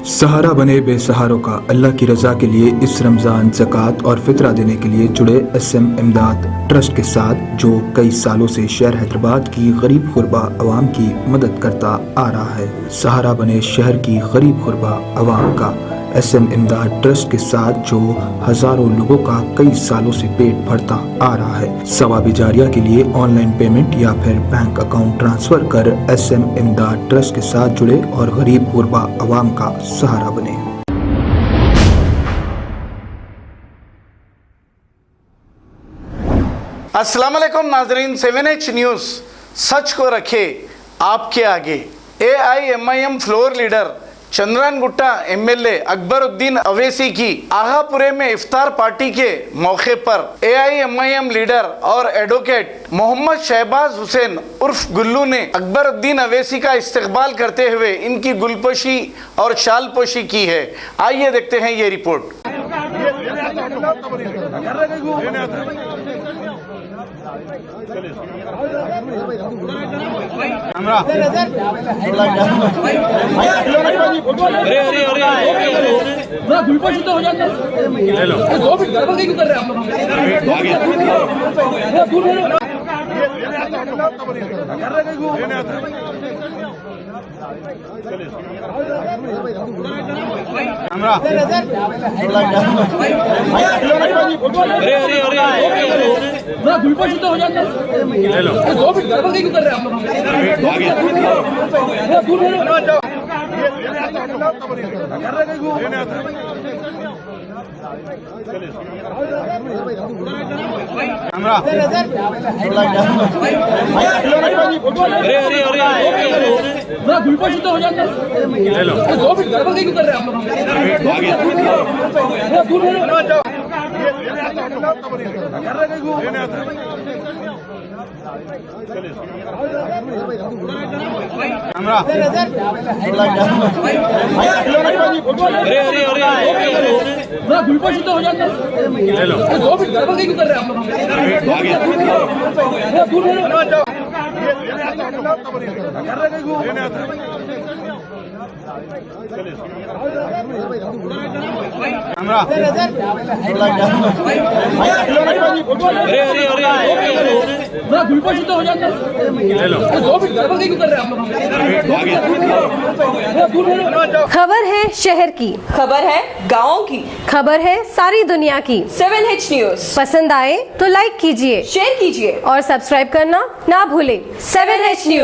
सहारा बने बेसहारों का। अल्लाह की रजा के लिए इस रमज़ान ज़कात और फितरा देने के लिए जुड़े SM इमदाद ट्रस्ट के साथ, जो कई सालों से शहर हैदराबाद की गरीब गुरबा अवाम की मदद करता आ रहा है। सहारा बने शहर की गरीब गुरबा अवाम का SM इमदाद ट्रस्ट के साथ, जो हजारों लोगों का कई सालों से पेट भरता आ रहा है। सवाब जारिया के लिए ऑनलाइन पेमेंट या फिर बैंक अकाउंट ट्रांसफर कर SM इमदाद ट्रस्ट के साथ जुड़े और गरीब गुरबा अवाम का सहारा बने। अस्सलाम वालेकुम नाजरीन, 7H न्यूज़ सच को रखे आपके आगे। AIMIM floor leader Chandran Gutta MLA Akbaruddin Owaisi की आगापुरे में इफ्तार पार्टी के मौके पर AIMIM लीडर और एडवोकेट मोहम्मद शहबाज हुसैन उर्फ गुल्लू ने अकबरुद्दीन अवैसी का इस्तकबाल करते हुए इनकी गुलपोशी और शालपोशी की है। आइए देखते हैं ये रिपोर्ट। खबर है शहर की, खबर है गाँव की, खबर है सारी दुनिया की। 7H न्यूज़ पसंद आए तो लाइक कीजिए, शेयर कीजिए और सब्सक्राइब करना ना भूलें। 7H news.